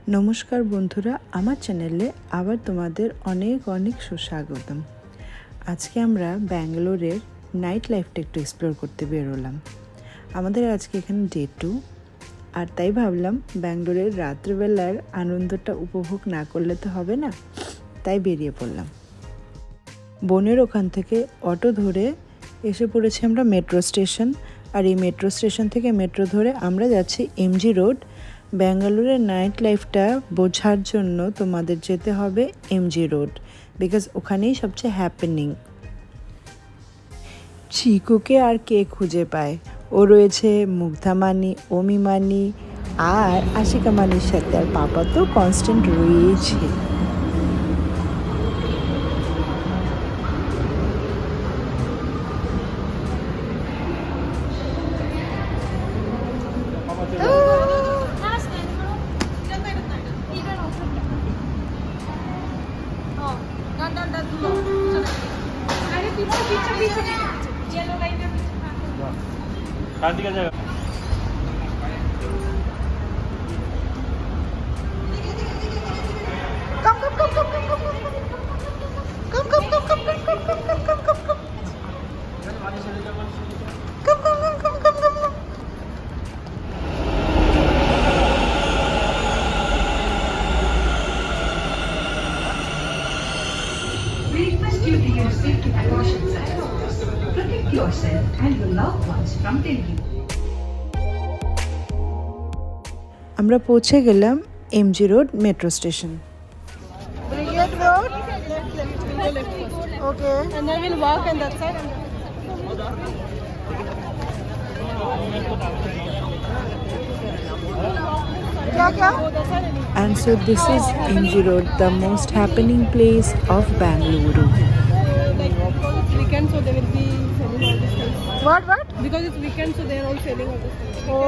নমস্কার বন্ধুরা, আমার চ্যানেলে আবার তোমাদের অনেক অনেক সুস্বাগতম। আজকে আমরা ব্যাঙ্গালোরের নাইট লাইফটা একটু এক্সপ্লোর করতে বেরোলাম। আমাদের আজকে এখানে ডে 2, আর তাই ভাবলাম ব্যাঙ্গালোরের রাত্রিবেলার আনন্দটা উপভোগ না করলে তো হবে না, তাই বেরিয়ে পড়লাম। বনের ওখান থেকে অটো ধরে এসে পড়েছি আমরা মেট্রো স্টেশন, আর এই মেট্রো স্টেশন থেকে মেট্রো ধরে আমরা যাচ্ছি এমজি রোড। ব্যাঙ্গালোরের নাইট লাইফটা বোঝার জন্য তোমাদের যেতে হবে এমজি রোড, বিকজ ওখানেই সবচেয়ে হ্যাপেনিং। চিকুকে আর কে খুঁজে পায়? ও রয়েছে মুগ্ধা মানি, অমি মানি আর আশিকা মানির সাথে, আর পাপা তো কনস্ট্যান্ট রয়েছে। Yourself and your loved ones from dengue. আমরা পৌঁছে গেলাম MG road metro station. Brigade Road? Okay. And then we'll walk on that side. And so this is MG Road, the most happening place of Bangalore. Weekend, so they will be selling all these things. What? Because it's weekend, so they are all selling all these things. Oh,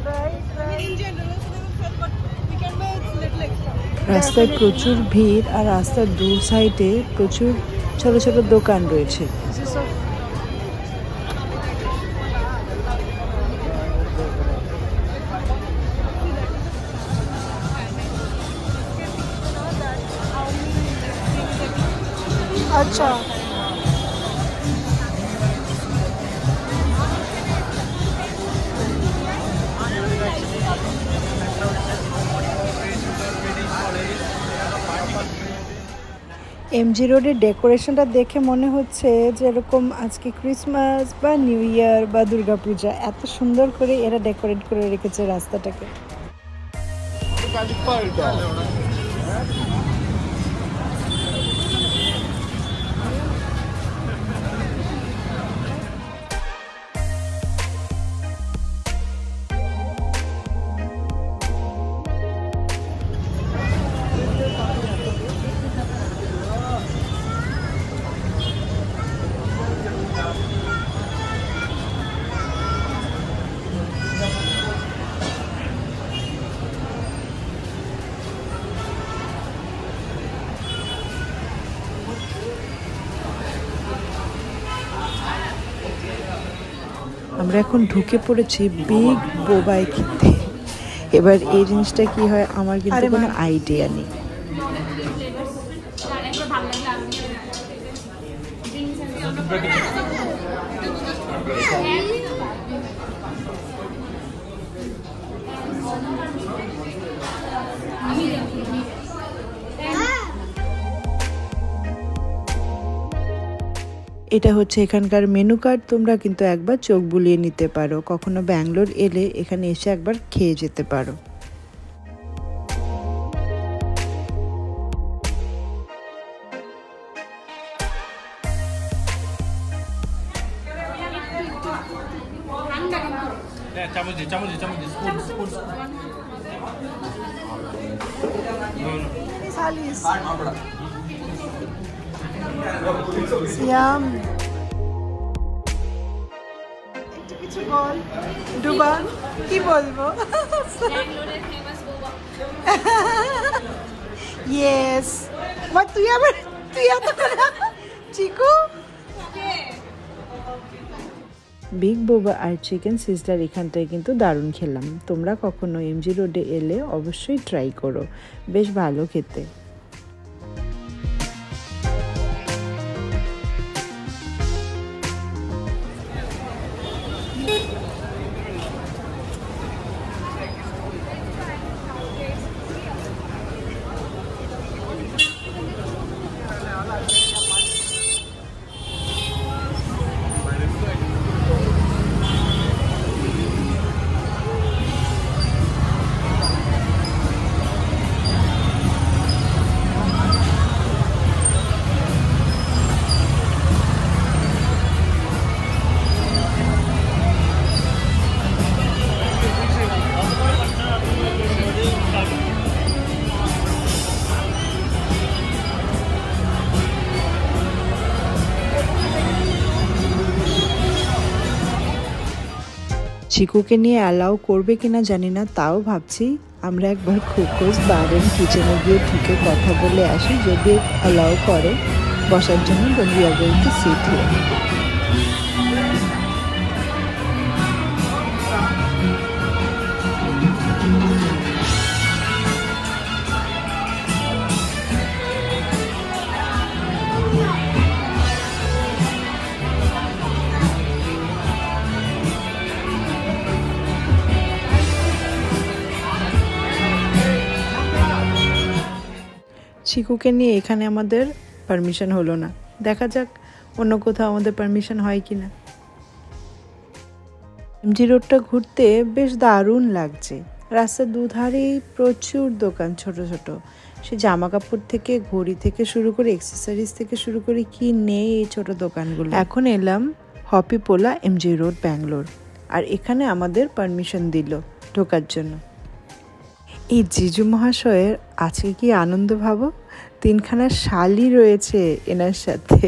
right. In general, so they will sell, but weekend may it's little extra. রাস্তায় প্রচুর ভিড়, আর রাস্তার দু সাইডে প্রচুর ছোট ছোট দোকান রয়েছে। আচ্ছা, এমজি রোডের ডেকোরেশনটা দেখে মনে হচ্ছে যে এরকম আজকে ক্রিসমাস বা নিউ ইয়ার বা দুর্গাপূজা, এত সুন্দর করে এরা ডেকোরেট করে রেখেছে রাস্তাটাকে। আমরা এখন ঢুকে পড়েছি বিগ বোবাই খেতে। এবার এই জিনিসটা কি হয় আমার কিন্তু কোনো আইডিয়া নেই। এটা হচ্ছে এখানকার মেনু কার্ড, তোমরা কিন্তু একবার চোখ বুলিয়ে নিতে পারো, কখনো ব্যাঙ্গালোর এলে এখানে এসে একবার খেয়ে যেতে পারো। সিয়াম একটু কিছু বল ডুবা, কি বলবো? ইয়েস, তুই এত চিকু বিগ বোবা আর চিকেন সিজলার এখানটায় কিন্তু দারুণ খেলাম। তোমরা কখনো এমজি রোডে এলে অবশ্যই ট্রাই করো, বেশ ভালো খেতে। চিকুকে নিয়ে অ্যালাউ করবে কিনা জানি না, তাও ভাবছি আমরা একবার খোকস বার এন্ড কিচেনে গিয়ে ঢুকে কথা বলে আসি। যদি অ্যালাউ করে বসার জন্য, then we are going to sit here. চিকুকে নিয়ে এখানে আমাদের পারমিশন হলো না, দেখা যাক অন্য কোথাও আমাদের পারমিশন হয় কিনা। এমজি রোডটা ঘুরতে বেশ দারুণ লাগছে। রাস্তার দুধারেই প্রচুর দোকান, ছোট ছোট, সে জামা কাপড় থেকে ঘড়ি থেকে শুরু করে অ্যাক্সেসরিজ থেকে শুরু করে কি নেই এই ছোট দোকানগুলো। এখন এলাম হপি পোলা এমজি রোড ব্যাঙ্গালোর, আর এখানে আমাদের পারমিশন দিল ঢোকার জন্য। এই জিজু মহাশয়ের আজকে কি আনন্দ ভাবো, 3খানা শালি রয়েছে এনার সাথে।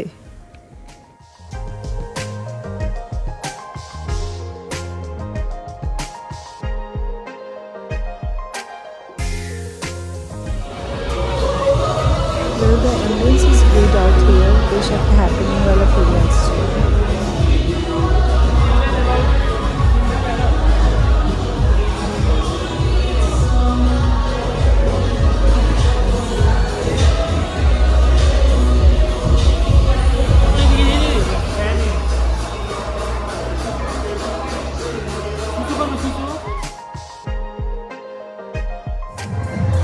The ambience is good out here, বেশ একটা হ্যাপেনিং वाला ফিল আসছে।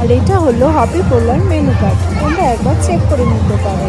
আর এটা হলো হপি পোলার মেনু কার্ড, তোমরা একবার চেক করে নিতে পারো।